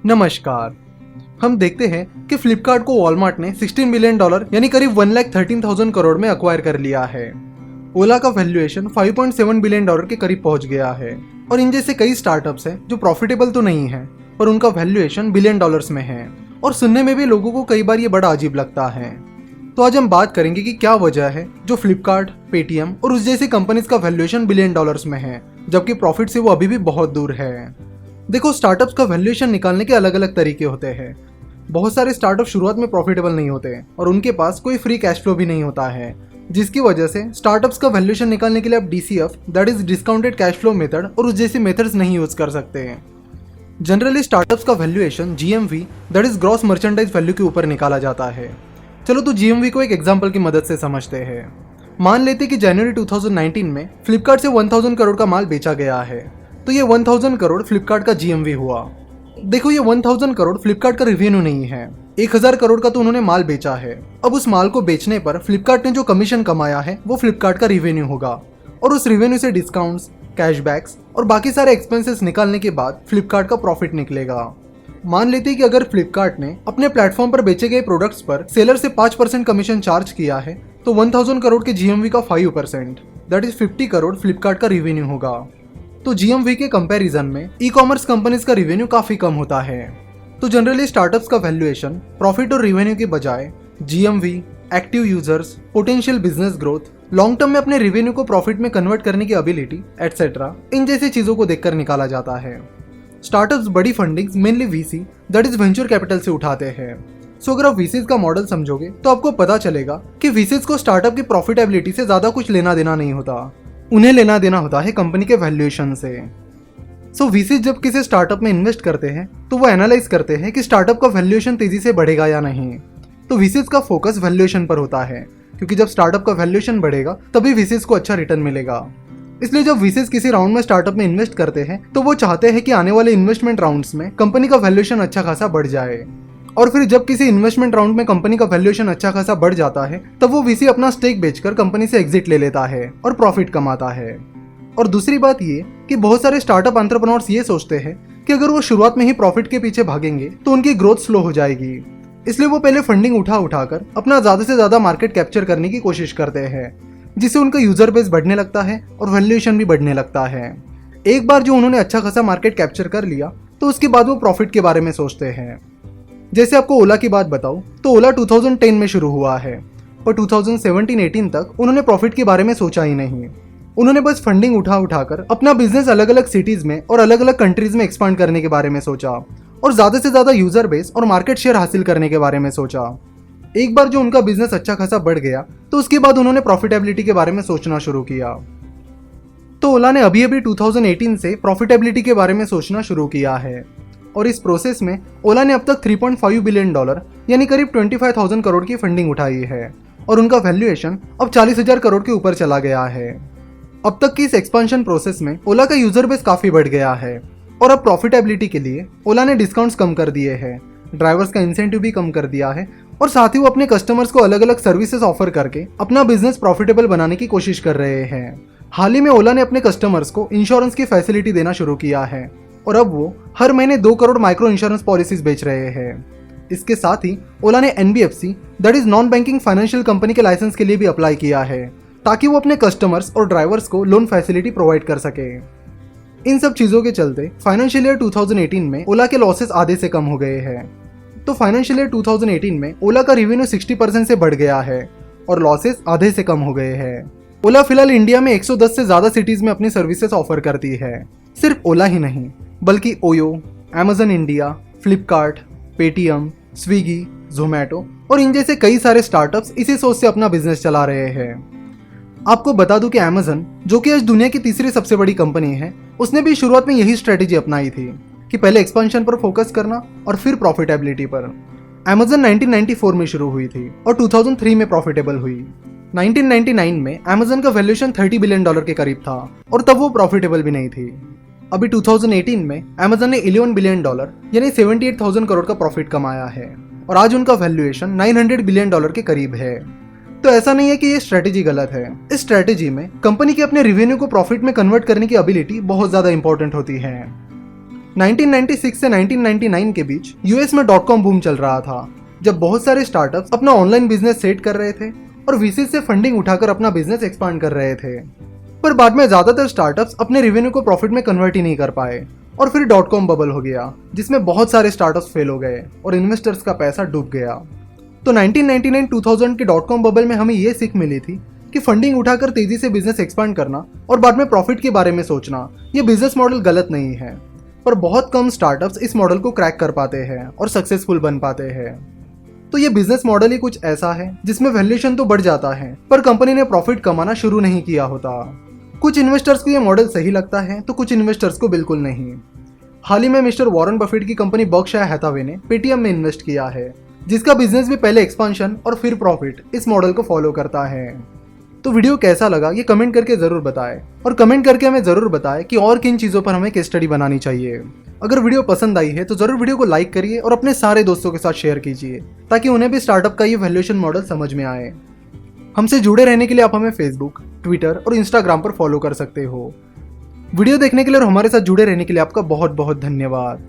नमस्कार। हम देखते हैं कि फ्लिपकार्ट को वॉलमार्ट ने $16 बिलियन यानी करीब 1,13,000 करोड़ में अक्वायर कर लिया है। ओला का वैल्यूएशन $5.7 बिलियन के करीब पहुंच गया है और इन जैसे कई स्टार्टअप्स हैं जो प्रॉफिटेबल तो नहीं है पर उनका वैल्यूएशन बिलियन डॉलर्स में है और सुनने में भी लोगों को कई बार ये बड़ा अजीब लगता है। तो आज हम बात करेंगे कि क्या वजह है जो फ्लिपकार्ट, पेटीएम और उस जैसी कंपनीज का वैल्यूएशन बिलियन डॉलर्स में है जबकि प्रॉफिट से वो अभी भी बहुत दूर है। देखो, स्टार्टअप्स का वैल्यूएशन निकालने के अलग अलग तरीके होते हैं। बहुत सारे स्टार्टअप शुरुआत में प्रॉफिटेबल नहीं होते और उनके पास कोई फ्री कैश फ्लो भी नहीं होता है, जिसकी वजह से स्टार्टअप्स का वैल्यूएशन निकालने के लिए आप DCF that is discounted cash flow method और उस जैसी मेथड्स नहीं यूज कर सकते हैं। जनरली स्टार्टअप्स का valuation GMV that is gross merchandise value के ऊपर निकाला जाता है। चलो तो GMV को एक एग्जाम्पल की मदद से समझते हैं। मान लेते कि जनवरी 2019 में फ्लिपकार्ट से 1000 करोड़ का माल बेचा गया है, तो ये 1000 करोड़ फ्लिपकार्ट का GMV हुआ। देखो, ये 1000 करोड़ फ्लिपकार्ट का रेवेन्यू नहीं है, 1000 करोड़ का तो उन्होंने माल बेचा है। अब उस माल को बेचने पर फ्लिपकार्ट ने जो कमीशन कमाया है वो फ्लिपकार्ट का रेवेन्यू होगा और उस रेवेन्यू से डिस्काउंट्स, कैशबैक्स और बाकी सारे एक्सपेंसेस निकालने के बाद फ्लिपकार्ट का प्रॉफिट निकलेगा। मान लेते हैं कि अगर फ्लिपकार्ट ने अपने प्लेटफॉर्म पर बेचे गए प्रोडक्ट्स पर सेलर से 5% कमीशन चार्ज किया है तो 1000 करोड़ के GMV का 5% दैट इज 50 करोड़ फ्लिपकार्ट का रेवेन्यू होगा। तो GMV के कंपैरिजन में ई कॉमर्स कंपनीज का रेवेन्यू काफी कम होता है। तो जनरली स्टार्टअप्स का वैल्यूएशन प्रॉफिट और रेवेन्यू के बजाय GMV, active users, potential business growth, long term में अपने रेवेन्यू को प्रॉफिट में कन्वर्ट करने की एबिलिटी एटसेट्रा इन जैसी चीजों को देखकर निकाला जाता है। स्टार्टअप्स बड़ी fundings mainly VC that is venture capital से उठाते हैं। सो अगर आप VCs का मॉडल समझोगे तो आपको पता चलेगा कि VCs को स्टार्टअप की प्रॉफिटेबिलिटी से ज्यादा कुछ लेना देना नहीं होता, उन्हें लेना देना होता है कंपनी के वैल्यूएशन से। सो VCs जब किसी स्टार्टअप में इन्वेस्ट करते हैं तो वो एनालाइज करते हैं कि स्टार्टअप का वैल्यूएशन तेजी से बढ़ेगा या नहीं। तो VCs का फोकस वैल्यूएशन पर होता है क्योंकि जब स्टार्टअप का वैल्यूएशन बढ़ेगा तभी VCs को अच्छा रिटर्न मिलेगा। इसलिए जब VCs किसी राउंड में स्टार्टअप में इन्वेस्ट करते हैं तो वो चाहते हैं कि आने वाले इन्वेस्टमेंट राउंड्स में कंपनी का वैल्यूएशन अच्छा खासा बढ़ जाए और फिर जब किसी इन्वेस्टमेंट राउंड में कंपनी का वैल्यूएशन अच्छा खासा बढ़ जाता है तब वो VC अपना स्टेक बेचकर कंपनी से एग्जिट ले लेता है और प्रॉफिट कमाता है। और दूसरी बात ये कि बहुत सारे स्टार्टअप एंटरप्रेन्योर्स ये सोचते हैं कि अगर वो शुरुआत में ही प्रॉफिट के पीछे भागेंगे तो उनकी ग्रोथ स्लो हो जाएगी, इसलिए वो पहले फंडिंग उठाकर अपना ज्यादा से ज्यादा मार्केट कैप्चर करने की कोशिश करते हैं, जिससे उनका यूजर बेस बढ़ने लगता है और वैल्यूएशन भी बढ़ने लगता है। एक बार जो उन्होंने अच्छा खासा मार्केट कैप्चर कर लिया तो उसके बाद वो प्रॉफिट के बारे में सोचते हैं। जैसे आपको ओला की बात बताऊं तो ओला 2010 में शुरू हुआ है पर 2017-18 तक उन्होंने प्रॉफिट के बारे में सोचा ही नहीं। उन्होंने बस फंडिंग उठाकर अपना बिजनेस अलग अलग सिटीज में और अलग अलग कंट्रीज में एक्सपांड करने के बारे में सोचा और ज्यादा से ज्यादा यूजर बेस और मार्केट शेयर हासिल करने के बारे में सोचा। एक बार जो उनका बिजनेस अच्छा खासा बढ़ गया तो उसके बाद उन्होंने प्रॉफिटेबिलिटी के बारे में सोचना शुरू किया। तो ओला ने अभी 2018 से प्रॉफिटेबिलिटी के बारे में सोचना शुरू किया है और इस प्रोसेस में ओला ने अब तक $3.5 बिलियन यानी करीब 25,000 करोड़ की फंडिंग उठाई है और उनका वैल्यूएशन अब 40,000 करोड़ के ऊपर चला गया है। अब तक की इस एक्सपेंशन प्रोसेस में ओला का यूजर बेस काफी बढ़ गया है और अब प्रॉफिटेबिलिटी के लिए ओला ने डिस्काउंट्स कम कर दिए हैं, ड्राइवर्स का इंसेंटिव भी कम कर दिया है और साथ ही वो अपने कस्टमर्स को अलग अलग सर्विसेज ऑफर करके अपना बिजनेस प्रॉफिटेबल बनाने की कोशिश कर रहे हैं। हाल ही में ओला ने अपने कस्टमर्स को इंश्योरेंस की फैसिलिटी देना शुरू किया है और अब वो हर महीने 2 करोड़ माइक्रो इंश्योरेंस पॉलिसीज बेच रहे हैं। इसके साथ ही ओला ने NBFC that is non banking financial company के लाइसेंस के लिए भी अप्लाई किया है ताकि वो अपने कस्टमर्स और ड्राइवर्स को लोन फैसिलिटी प्रोवाइड कर सके। इन सब चीजों के चलते फाइनेंशियल ईयर 2018 में ओला के लॉसेस आधे से कम हो गए हैं। तो फाइनेंशियल ईयर 2018 में ओला का रेवेन्यू 60% से बढ़ गया है और लॉसेस आधे से कम हो गए हैं। ओला फिलहाल इंडिया में 110 से ज्यादा सिटीज में अपनी सर्विसेज ऑफर करती है। सिर्फ ओला ही नहीं बल्कि OYO, Amazon India, Flipkart, Paytm, Swiggy, Zomato और इन जैसे कई सारे स्टार्टअप्स इसी सोच से अपना बिजनेस चला रहे हैं। आपको बता दूं कि Amazon, जो कि आज दुनिया की तीसरी सबसे बड़ी कंपनी है, उसने भी शुरुआत में यही स्ट्रेटेजी अपनाई थी कि पहले एक्सपेंशन पर फोकस करना और फिर प्रॉफिटेबिलिटी पर। Amazon 1994 में शुरू हुई थी और 2003 में प्रॉफिटेबल हुई। 1999 में Amazon का वैल्यूएशन $30 बिलियन के करीब था और तब वो प्रॉफिटेबल भी नहीं थी। अभी 2018 में Amazon ने $11 बिलियन यानी 78,000 करोड़ का प्रॉफिट कमाया है और आज उनका वैल्यूएशन $900 बिलियन के करीब है। तो ऐसा नहीं है कि ये स्ट्रेटेजी गलत है। इस स्ट्रेटेजी में कंपनी के अपने रेवेन्यू को प्रॉफिट में कन्वर्ट करने की एबिलिटी बहुत ज्यादा इंपॉर्टेंट होती है। 1996 से 1999 के बीच यूएस में .com बूम चल रहा था, जब बहुत सारे स्टार्टअप्स अपना ऑनलाइन बिजनेस सेट कर रहे थे और वीसी से फंडिंग उठाकर अपना बिजनेस एक्सपांड कर रहे थे। पर बाद में ज्यादातर स्टार्टअप्स अपने रेवेन्यू को प्रॉफिट में कन्वर्ट ही नहीं कर पाए और फिर .com बबल हो गया, जिसमें बहुत सारे स्टार्टअप्स फेल हो गए और इन्वेस्टर्स का पैसा डूब गया। तो 1999-2000 के .com बबल में हमें ये सीख मिली थी कि फंडिंग उठाकर तेजी से बिजनेस एक्सपांड करना और बाद में प्रॉफिट के बारे में सोचना, ये बिजनेस मॉडल गलत नहीं है। पर बहुत कम स्टार्टअप्स इस मॉडल को क्रैक कर पाते हैं और सक्सेसफुल बन पाते हैं। तो ये बिजनेस मॉडल ही कुछ ऐसा है जिसमें वैल्यूएशन तो बढ़ जाता है, पर कंपनी ने प्रॉफिट कमाना शुरू नहीं किया होता। कुछ इन्वेस्टर्स को ये मॉडल सही लगता है तो कुछ इन्वेस्टर्स को बिल्कुल नहीं। हाल ही में मिस्टर वॉरेन बफेट की कंपनी बर्कशायर हैथावे ने पेटीएम में इन्वेस्ट किया है, जिसका बिजनेस भी पहले एक्सपांशन और फिर प्रॉफिट इस मॉडल को फॉलो करता है। तो वीडियो कैसा लगा ये कमेंट करके जरूर बताएं और कमेंट करके हमें जरूर बताएं कि और किन चीज़ों पर हमें केस स्टडी बनानी चाहिए। अगर वीडियो पसंद आई है तो जरूर वीडियो को लाइक करिए और अपने सारे दोस्तों के साथ शेयर कीजिए, ताकि उन्हें भी स्टार्टअप का ये वैल्यूएशन मॉडल समझ में आए। हमसे जुड़े रहने के लिए आप हमें फेसबुक, ट्विटर और इंस्टाग्राम पर फॉलो कर सकते हो। वीडियो देखने के लिए और हमारे साथ जुड़े रहने के लिए आपका बहुत बहुत धन्यवाद।